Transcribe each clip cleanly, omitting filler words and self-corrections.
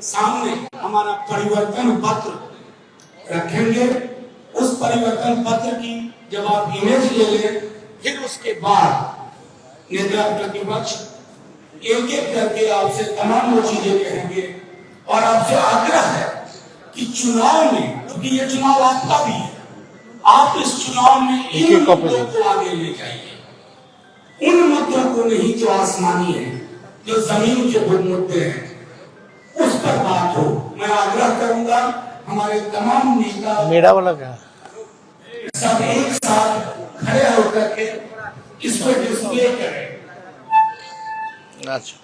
सामने हमारा परिवर्तन पत्र रखेंगे। उस परिवर्तन पत्र की जब आप इमेज ले लें, फिर उसके बाद नेता प्रतिपक्ष एक एक करके आपसे तमाम वो चीजें कहेंगे और आपसे आग्रह है कि चुनाव में, क्योंकि ये चुनाव आपका भी है, आप इस चुनाव में इन मुद्दों को आगे ले जाइए, उन मुद्दों को नहीं जो आसमानी है, जो जमीन के मुद्दे हैं, उस पर बात हो। मैं आग्रह करूंगा हमारे तमाम नेता मेरा वाला क्या सब एक साथ खड़े होकर के इस पर डिस्प्ले करें। अच्छा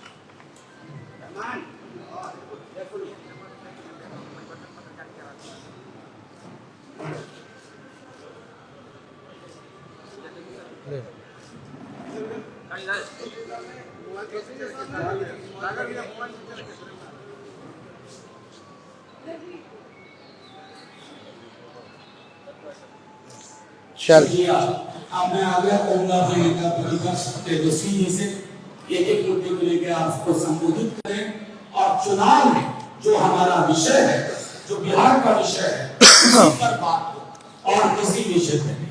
चल अब मैं आग्रह करूंगा अपने नेता प्रतिपक्ष तेजस्वी जी से एक एक मुद्दे को लेकर आपको संबोधित करें और चुनाव में जो हमारा विषय है, जो बिहार का विषय है, उसी पर बात हो और किसी विषय पर नहीं।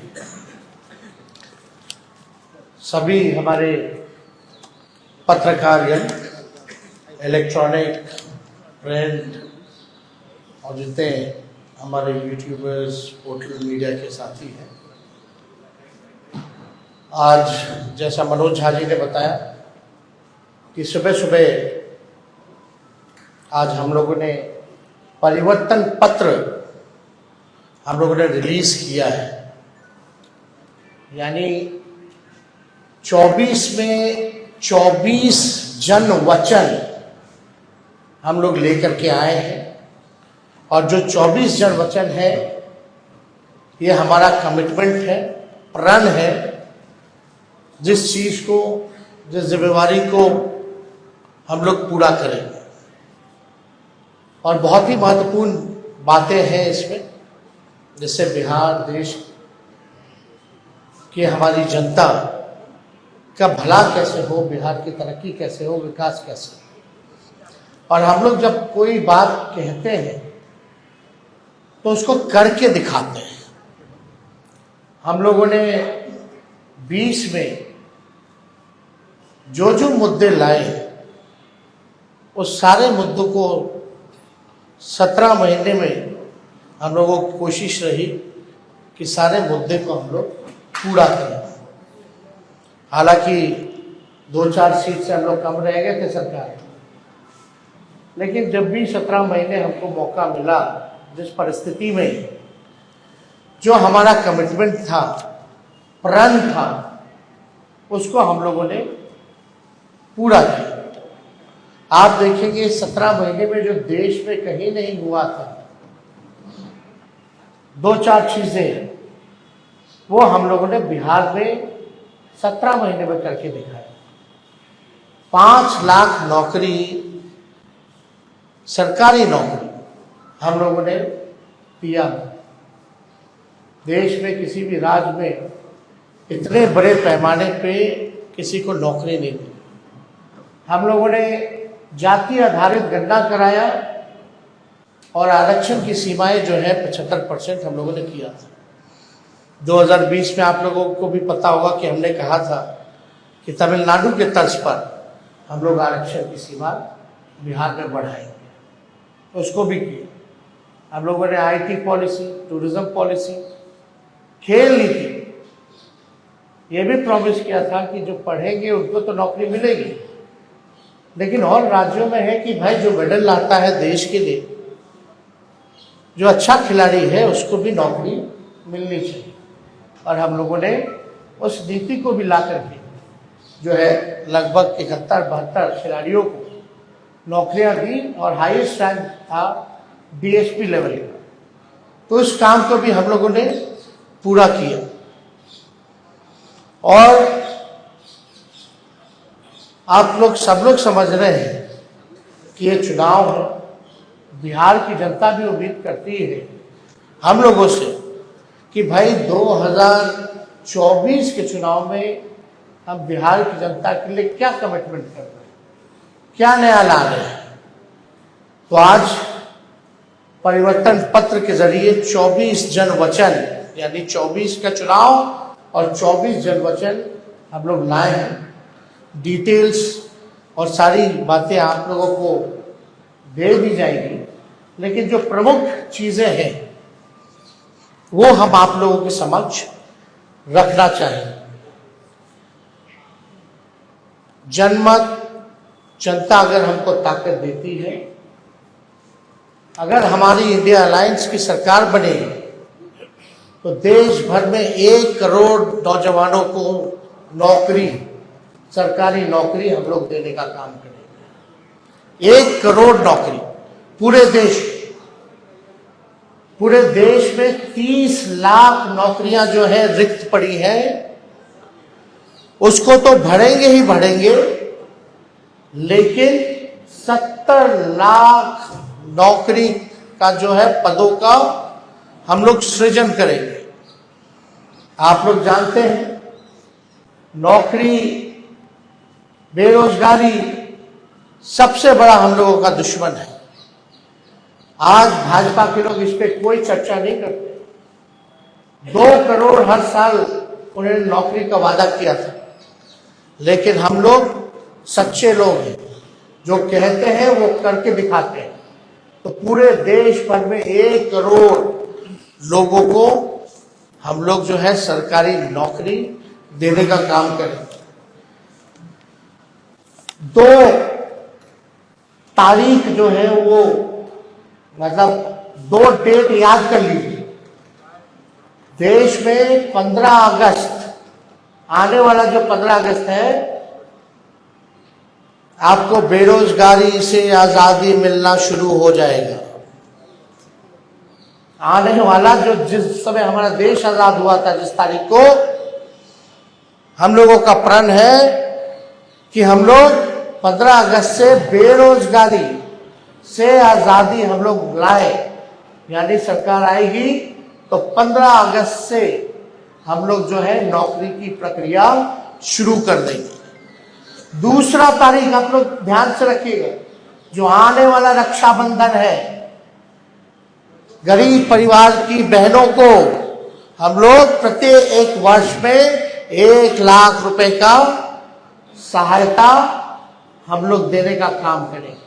सभी हमारे पत्रकारगण, इलेक्ट्रॉनिक, प्रिंट और जितने हमारे यूट्यूबर्स, पोर्टल मीडिया के साथी हैं, आज जैसा मनोज झा जी ने बताया कि सुबह सुबह आज हम लोगों ने परिवर्तन पत्र हम लोगों ने रिलीज किया है। यानी 24 में 24 जन वचन हम लोग लेकर के आए हैं और जो 24 जन वचन है ये हमारा कमिटमेंट है, प्रण है, जिस चीज को, जिस जिम्मेवारी को हम लोग पूरा करेंगे। और बहुत ही महत्वपूर्ण बातें हैं इसमें, जिससे बिहार देश की हमारी जनता का भला कैसे हो, बिहार की तरक्की कैसे हो, विकास कैसे हो। और हम लोग जब कोई बात कहते हैं तो उसको करके दिखाते हैं। हम लोगों ने 20 में जो जो मुद्दे लाए उस सारे मुद्दों को 17 महीने में हम लोगों की कोशिश रही कि सारे मुद्दे को हम लोग पूरा करें। हालांकि 2-4 सीट से हम लोग कम रह गए थे सरकार, लेकिन जब भी 17 महीने हमको मौका मिला, जिस परिस्थिति में जो हमारा कमिटमेंट था, प्रण था, उसको हम लोगों ने पूरा किया। आप देखेंगे 17 महीने में जो देश में कहीं नहीं हुआ था, 2-4 चीजें वो हम लोगों ने बिहार में 17 महीने में करके दिखाया। 5 लाख नौकरी, सरकारी नौकरी हम लोगों ने दिया। देश में किसी भी राज्य में इतने बड़े पैमाने पे किसी को नौकरी नहीं दी। हम लोगों ने जाति आधारित गणना कराया और आरक्षण की सीमाएं जो है 75% हम लोगों ने किया था। 2020 में आप लोगों को भी पता होगा कि हमने कहा था कि तमिलनाडु के तर्ज पर हम लोग आरक्षण की सीमा बिहार में बढ़ाएंगे, तो उसको भी किया। हम लोगों ने आईटी पॉलिसी, टूरिज्म पॉलिसी, खेल नीति, ये भी प्रॉमिस किया था कि जो पढ़ेंगे उनको तो नौकरी मिलेगी, लेकिन और राज्यों में है कि भाई जो मेडल लाता है देश के लिए, जो अच्छा खिलाड़ी है, उसको भी नौकरी मिलनी चाहिए। और हम लोगों ने उस नीति को भी ला करके जो है लगभग 71-72 खिलाड़ियों को नौकरियां दी और हाईएस्ट रैंक था डीएसपी लेवल का। तो इस काम को भी हम लोगों ने पूरा किया। और आप लोग सब लोग समझ रहे हैं कि ये चुनाव है, बिहार की जनता भी उम्मीद करती है हम लोगों से कि भाई 2024 के चुनाव में हम बिहार की जनता के लिए क्या कमिटमेंट कर रहे हैं, क्या नया ला रहे हैं। तो आज परिवर्तन पत्र के जरिए 24 जन वचन, यानी 24 का चुनाव और 24 जन वचन हम लोग लाए हैं। डिटेल्स और सारी बातें आप लोगों को दे दी जाएगी, लेकिन जो प्रमुख चीजें हैं वो हम आप लोगों के समक्ष रखना चाहेंगे। जनमत, जनता अगर हमको ताकत देती है, अगर हमारी इंडिया अलायंस की सरकार बने तो देश भर में 1 करोड़ नौजवानों को नौकरी, सरकारी नौकरी हम लोग देने का काम करेंगे। 1 करोड़ नौकरी पूरे देश में 30 लाख नौकरियां जो है रिक्त पड़ी हैं, उसको तो भरेंगे ही भरेंगे, लेकिन 70 लाख नौकरी का जो है पदों का हम लोग सृजन करेंगे। आप लोग जानते हैं नौकरी, बेरोजगारी सबसे बड़ा हम लोगों का दुश्मन है। आज भाजपा के लोग इस पे कोई चर्चा नहीं करते। 2 करोड़ हर साल उन्होंने नौकरी का वादा किया था, लेकिन हम लोग सच्चे लोग हैं, जो कहते हैं वो करके दिखाते हैं। तो पूरे देश भर में 1 करोड़ लोगों को हम लोग जो है सरकारी नौकरी देने का काम करेंगे। 2 तारीख जो है वो, मतलब 2 डेट याद कर लीजिए। देश में 15 अगस्त, आने वाला जो 15 अगस्त है, आपको बेरोजगारी से आजादी मिलना शुरू हो जाएगा। आने वाला जो, जिस समय हमारा देश आजाद हुआ था, जिस तारीख को, हम लोगों का प्रण है कि हम लोग 15 अगस्त से बेरोजगारी से आजादी हम लोग लाए, यानी सरकार आएगी तो 15 अगस्त से हम लोग जो है नौकरी की प्रक्रिया शुरू कर देंगे। दूसरा तारीख आप लोग ध्यान से रखिएगा, जो आने वाला रक्षाबंधन है, गरीब परिवार की बहनों को हम लोग प्रत्येक वर्ष में 1 लाख रुपए का सहायता हम लोग देने का काम करेंगे।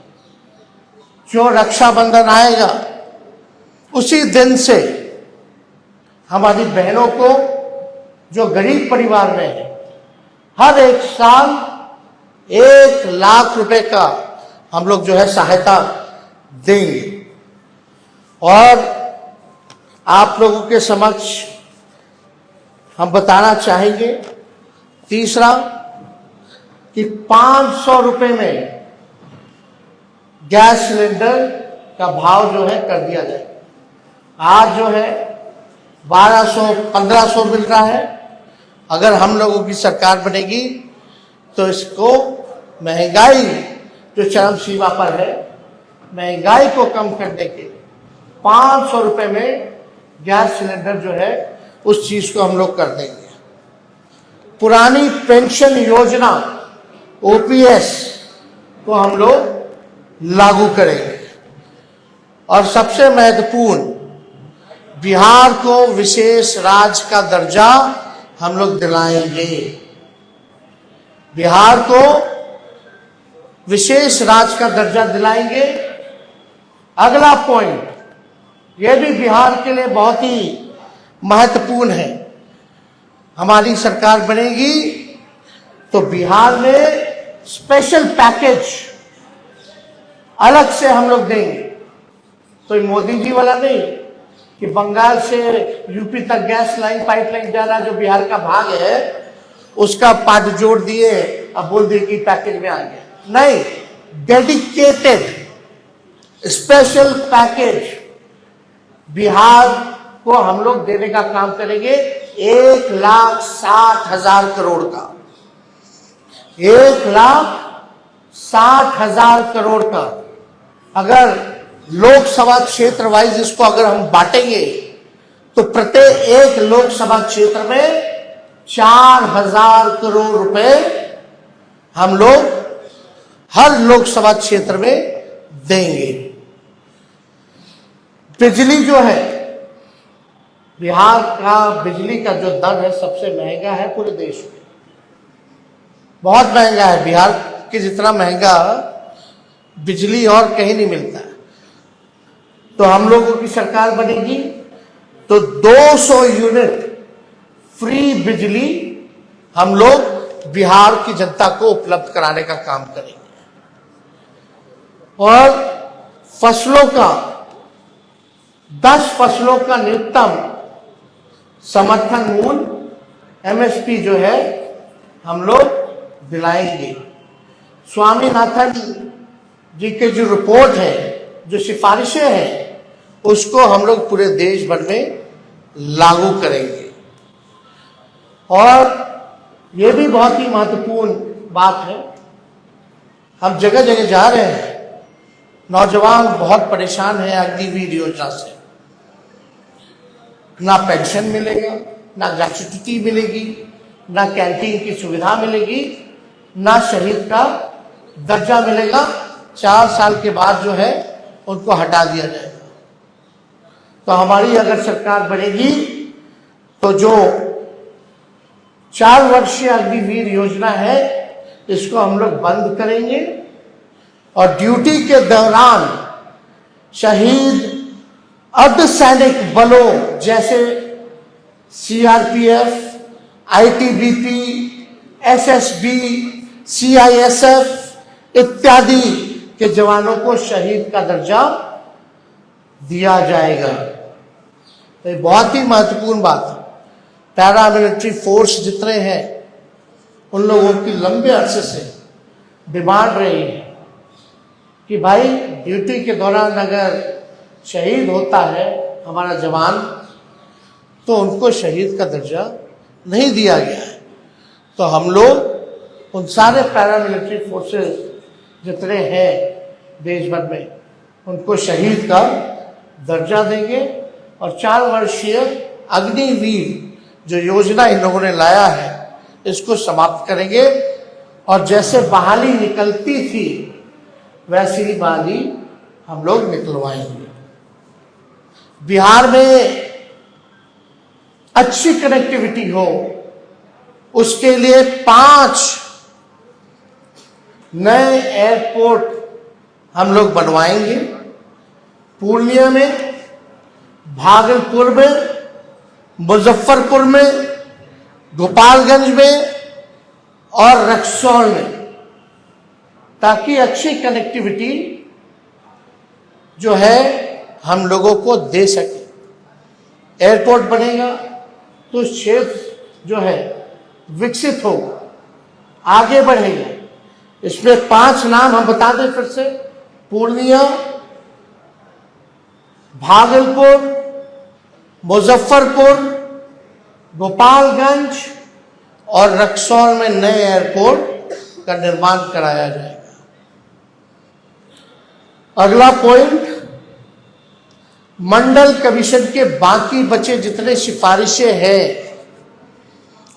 जो रक्षाबंधन आएगा उसी दिन से हमारी बहनों को, जो गरीब परिवार में है, हर एक साल 1 लाख रुपए का हम लोग जो है सहायता देंगे। और आप लोगों के समक्ष हम बताना चाहेंगे, तीसरा, कि 500 रुपए में गैस सिलेंडर का भाव जो है कर दिया जाए। आज जो है 1200-1500 मिल रहा है। अगर हम लोगों की सरकार बनेगी तो इसको, महंगाई जो चरम सीमा पर है, महंगाई को कम करने के 500 रुपए में गैस सिलेंडर जो है उस चीज को हम लोग कर देंगे। पुरानी पेंशन योजना ओपीएस को हम लोग लागू करेंगे। और सबसे महत्वपूर्ण, बिहार को विशेष राज्य का दर्जा हम लोग दिलाएंगे। बिहार को विशेष राज्य का दर्जा दिलाएंगे। अगला पॉइंट, यह भी बिहार के लिए बहुत ही महत्वपूर्ण है। हमारी सरकार बनेगी तो बिहार में स्पेशल पैकेज अलग से हम लोग देंगे। तो मोदी जी वाला नहीं कि बंगाल से यूपी तक गैस लाइन, पाइपलाइन जाना जो बिहार का भाग है, उसका पार्ट जोड़ दिए, अब बोल दिए कि पैकेज में आ गया। नहीं, डेडिकेटेड स्पेशल पैकेज बिहार को हम लोग देने का काम करेंगे। 1,60,000 करोड़ का, 1,60,000 करोड़ का। अगर लोकसभा क्षेत्र वाइज इसको अगर हम बांटेंगे तो प्रत्येक लोकसभा क्षेत्र में 4,000 करोड़ रुपए हम लोग हर लोकसभा क्षेत्र में देंगे। बिजली जो है, बिहार का बिजली का जो दर है सबसे महंगा है पूरे देश में, बहुत महंगा है। बिहार के जितना महंगा बिजली और कहीं नहीं मिलता है। तो हम लोगों की सरकार बनेगी तो 200 यूनिट फ्री बिजली हम लोग बिहार की जनता को उपलब्ध कराने का काम करेंगे। और फसलों का 10 फसलों का न्यूनतम समर्थन मूल्य एमएसपी जो है हम लोग दिलाएंगे। स्वामीनाथन जी के जो रिपोर्ट है, जो सिफारिशें हैं, उसको हम लोग पूरे देश भर में लागू करेंगे। और ये भी बहुत ही महत्वपूर्ण बात है, हम जगह जगह जा रहे हैं, नौजवान बहुत परेशान है अग्निवीर योजना से। ना पेंशन मिलेगा, ना ग्रेच्युटी मिलेगी, ना कैंटीन की सुविधा मिलेगी, ना शहीद का दर्जा मिलेगा। 4 साल के बाद जो है उनको हटा दिया जाएगा। तो हमारी अगर सरकार बनेगी तो जो 4 वर्षीय अग्निवीर योजना है इसको हम लोग बंद करेंगे और ड्यूटी के दौरान शहीद अर्धसैनिक बलों जैसे सीआरपीएफ, आईटीबीपी, एसएसबी, सीआईएसएफ इत्यादि के जवानों को शहीद का दर्जा दिया जाएगा। तो ये बहुत ही महत्वपूर्ण बात है। पैरामिलिट्री फोर्स जितने हैं उन लोगों की लंबे अरसे से डिमांड रही है कि भाई ड्यूटी के दौरान अगर शहीद होता है हमारा जवान तो उनको शहीद का दर्जा नहीं दिया गया है। तो हम लोग उन सारे पैरामिलिट्री फोर्सेस जितने हैं देश भर में उनको शहीद का दर्जा देंगे। और 4 वर्षीय अग्निवीर जो योजना इन लोगों ने लाया है इसको समाप्त करेंगे। और जैसे बहाली निकलती थी वैसी ही बहाली हम लोग निकलवाएंगे। बिहार में अच्छी कनेक्टिविटी हो उसके लिए 5 नए एयरपोर्ट हम लोग बनवाएंगे। पूर्णिया में, भागलपुर में, मुजफ्फरपुर में, गोपालगंज में और रक्सौल में, ताकि अच्छी कनेक्टिविटी जो है हम लोगों को दे सके। एयरपोर्ट बनेगा तो क्षेत्र जो है विकसित होगा, आगे बढ़ेगा। इसमें 5 नाम हम बता दें फिर से: पूर्णिया, भागलपुर, मुजफ्फरपुर, गोपालगंज और रक्सौल में नए एयरपोर्ट का निर्माण कराया जाएगा। अगला पॉइंट, मंडल कमीशन के बाकी बचे जितने सिफारिशें हैं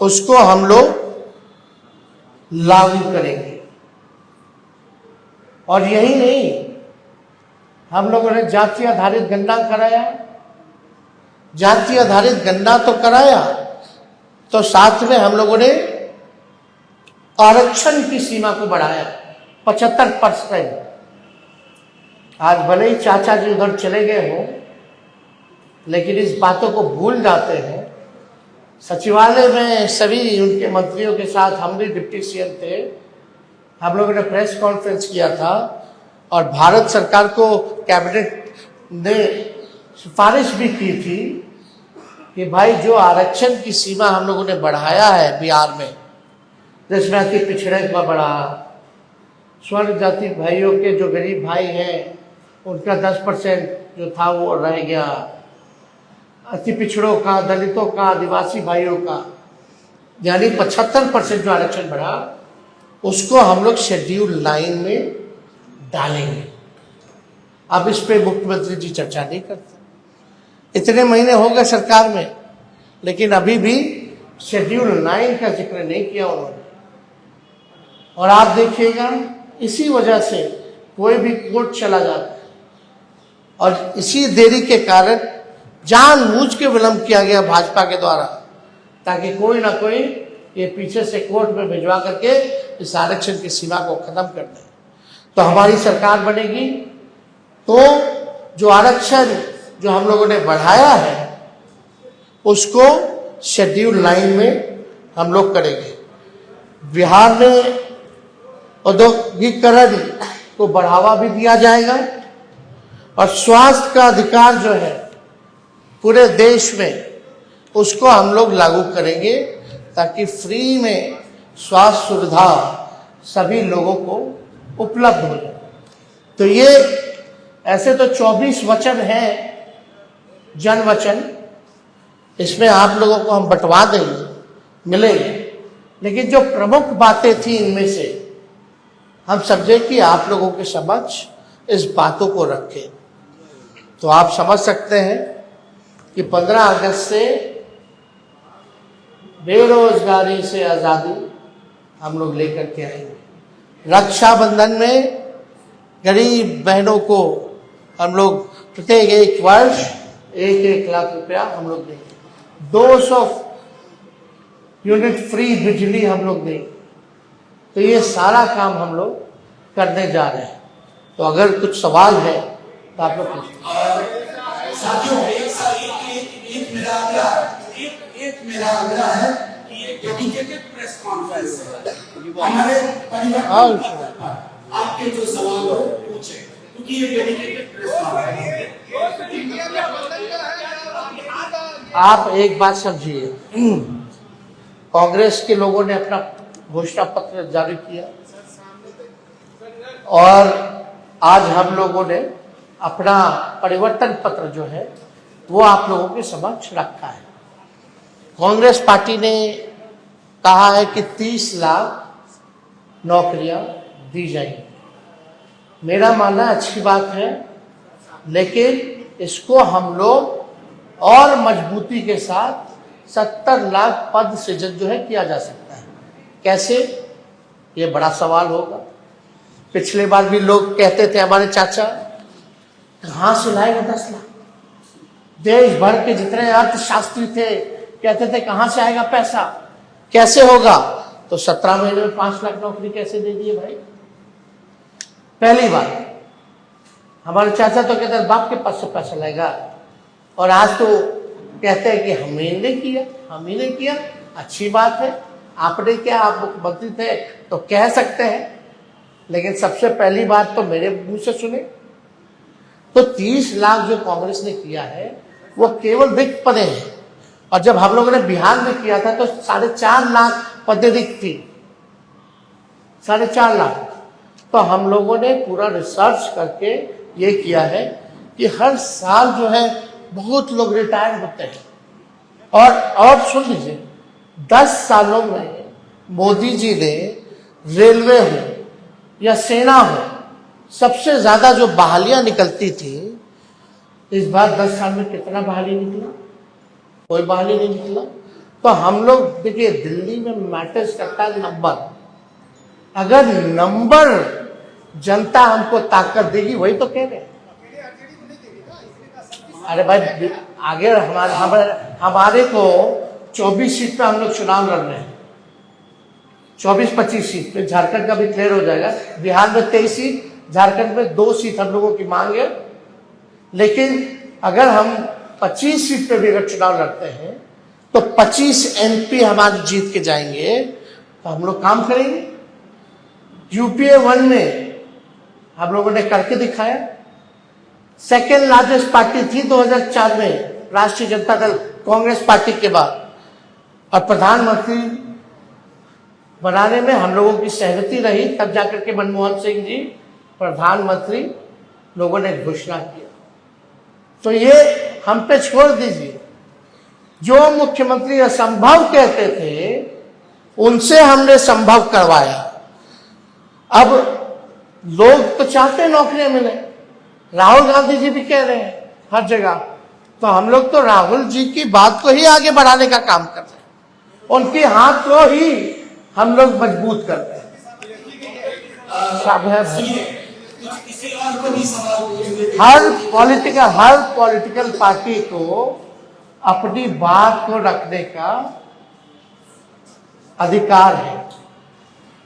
उसको हम लोग लागू करेंगे। और यही नहीं, हम लोगों ने जाति आधारित गणना कराया। जाति आधारित गणना तो कराया, तो साथ में हम लोगों ने आरक्षण की सीमा को बढ़ाया 75%। आज भले ही चाचा जी उधर चले गए हों, लेकिन इस बातों को भूल जाते हैं। सचिवालय में सभी उनके मंत्रियों के साथ, हम भी डिप्टी सीएम थे, हम लोगों ने प्रेस कॉन्फ्रेंस किया था और भारत सरकार को कैबिनेट ने सिफारिश भी की थी कि भाई जो आरक्षण की सीमा हम लोगों ने बढ़ाया है बिहार में, जिसमें अति पिछड़े का बढ़ा, स्वर्ण जाति भाइयों के जो गरीब भाई हैं उनका 10% जो था वो रह गया, अति पिछड़ों का, दलितों का, आदिवासी भाइयों का, यानी 75% जो आरक्षण बढ़ा उसको हम लोग शेड्यूल 9 में डालेंगे। अब इस पे मुख्यमंत्री जी चर्चा नहीं करते। इतने महीने हो गए सरकार में, लेकिन अभी भी शेड्यूल 9 का जिक्र नहीं किया उन्होंने। और आप देखिएगा, इसी वजह से कोई भी कोर्ट चला जाता है और इसी देरी के कारण जानबूझ के विलंब किया गया भाजपा के द्वारा, ताकि कोई ना कोई ये पीछे से कोर्ट में भिजवा करके इस आरक्षण की सीमा को खत्म कर दे। तो हमारी सरकार बनेगी तो जो आरक्षण जो हम लोगों ने बढ़ाया है उसको शेड्यूल 9 में हम लोग करेंगे। बिहार में औद्योगिकरण को बढ़ावा भी दिया जाएगा और स्वास्थ्य का अधिकार जो है पूरे देश में उसको हम लोग लागू करेंगे, ताकि फ्री में स्वास्थ्य सुविधा सभी लोगों को उपलब्ध हो जाए। तो ये ऐसे तो 24 वचन हैं, जन वचन, इसमें आप लोगों को हम बंटवा देंगे, मिलेंगे, लेकिन जो प्रमुख बातें थी इनमें से हम समझे कि आप लोगों के समक्ष इस बातों को रखें। तो आप समझ सकते हैं कि 15 अगस्त से बेरोजगारी से आज़ादी हम लोग लेकर के आएंगे। रक्षाबंधन में गरीब बहनों को हम लोग प्रत्येक एक वर्ष 1-1 लाख रुपया हम लोग देंगे। 200 यूनिट फ्री बिजली हम लोग देंगे। तो ये सारा काम हम लोग करने जा रहे हैं। तो अगर कुछ सवाल है तो आप लोग साथियों, एक मेरा आग्रह है कि ये डेडिकेटेड प्रेस कॉन्फ्रेंस है। हमारे परिवार आपके जो सवाल हो पूछे, क्योंकि ये डेडिकेटेड प्रेस कॉन्फ्रेंस है। आप एक बात समझिए, कांग्रेस के लोगों ने अपना घोषणा पत्र जारी किया और आज हम लोगों ने अपना परिवर्तन पत्र जो है वो आप लोगों के समक्ष रखा है। कांग्रेस पार्टी ने कहा है कि 30 लाख नौकरियां दी जाएंगी। मेरा मानना अच्छी बात है, लेकिन इसको हम लोग और मजबूती के साथ 70 लाख पद सृजन जो है किया जा सकता है। कैसे, ये बड़ा सवाल होगा। पिछले बार भी लोग कहते थे, हमारे चाचा, कहाँ से लाएगा 10 लाख? देश भर के जितने अर्थशास्त्री थे कहते थे कहाँ से आएगा पैसा, कैसे होगा? तो 17 महीने में 5 लाख नौकरी कैसे दे दिए भाई? पहली बात, हमारे चाचा तो कहते हैं बाप के पास से पैसा लाएगा, और आज तो कहते हैं कि हम ही ने किया। अच्छी बात है, आपने क्या, आप मुख्यमंत्री थे तो कह सकते हैं, लेकिन सबसे पहली बात तो मेरे मुंह से सुने। तो 30 लाख जो कांग्रेस ने किया है वो केवल रिक्त पदें हैं, और जब हम लोगों ने बिहार में किया था तो 4.5 लाख पदें रिक्त थी, 4.5 लाख। तो हम लोगों ने पूरा रिसर्च करके ये किया है कि हर साल जो है बहुत लोग रिटायर होते हैं। और सुन लीजिए, 10 सालों में मोदी जी ने रेलवे हो या सेना हो, सबसे ज्यादा जो बहालियां निकलती थी, इस बार 10 साल में कितना बहाली निकला? कोई बहाली नहीं निकला। तो हम लोग देखिए, दिल्ली में मैटर्स करता है नंबर। अगर नंबर जनता हमको ताकत देगी, वही तो कह रहे हैं। अरे भाई, आगे हमारे को 24 सीट पे हम लोग चुनाव लड़ रहे हैं, 24-25 सीट पे। झारखंड का भी क्लियर हो जाएगा। बिहार में 23 सीट, झारखंड में 2 सीट हम लोगों की मांग है। लेकिन अगर हम 25 सीट पे भी अगर चुनाव लड़ते हैं तो 25 MP हमारे जीत के जाएंगे, तो हम लोग काम करेंगे। UPA 1 में हम लोगों ने करके दिखाया। सेकेंड लार्जेस्ट पार्टी थी 2004 में राष्ट्रीय जनता दल, कांग्रेस पार्टी के बाद। और प्रधानमंत्री बनाने में हम लोगों की सहमति रही, तब जाकर के मनमोहन सिंह जी प्रधानमंत्री लोगों ने घोषणा किया। तो ये हम पे छोड़ दीजिए। जो मुख्यमंत्री असंभव कहते थे, उनसे हमने संभव करवाया। अब लोग तो चाहते हैं नौकरियां मिले, राहुल गांधी जी भी कह रहे हैं हर जगह। तो हम लोग तो राहुल जी की बात को ही आगे बढ़ाने का काम कर रहे हैं, उनके हाथ को ही हम लोग मजबूत कर रहे हैं। किसी और को भी सवाल पूछेंगे। हर पॉलिटिकल पार्टी को अपनी बात को रखने का अधिकार है।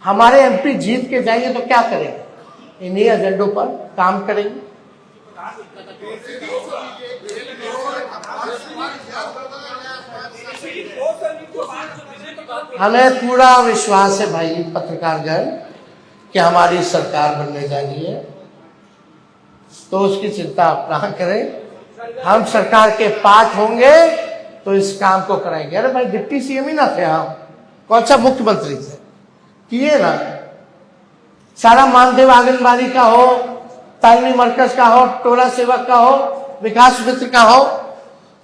हमारे एमपी जीत के जाएंगे तो क्या करेंगे? इन्हीं एजेंडों पर काम करेंगे। हमें पूरा विश्वास है भाई पत्रकारगण कि हमारी सरकार बनने जा रही है, तो उसकी चिंता आप ना करें। हम सरकार के पार्ट होंगे तो इस काम को कराएंगे। अरे भाई डिप्टी सीएम ही ना थे हम, कौन सा मुख्यमंत्री थे? किए ना। सारा मानदेव आंगनबाड़ी का हो, तालीमी मरकज का हो, टोला सेवक का हो, विकास मित्र का हो,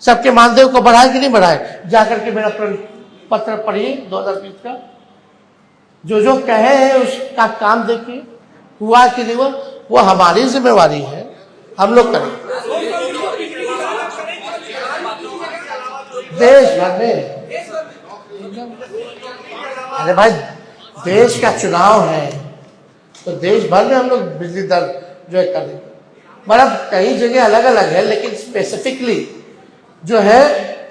सबके मानदेव को बढ़ाए कि नहीं बढ़ाए? जाकर के मेरा पत्र पढ़िए 2020 का, जो जो कहे हैं उसका काम देखिए, हुआ कि नहीं हुआ। वो हमारी जिम्मेवारी है, हम लोग करेंगे। देश भर में, अरे भाई देश का चुनाव है तो देश भर में हम लोग बिजली दर जो है करेंगे। मतलब कई जगह अलग अलग है, लेकिन स्पेसिफिकली जो है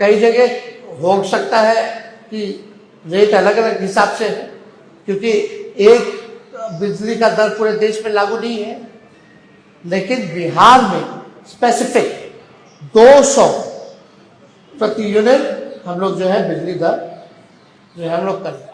कई जगह हो सकता है कि रेट अलग अलग हिसाब से है, क्योंकि एक बिजली का दर पूरे देश में लागू नहीं है। लेकिन बिहार में स्पेसिफिक 200 प्रति यूनिट हम लोग जो है बिजली दर जो है हम लोग करें।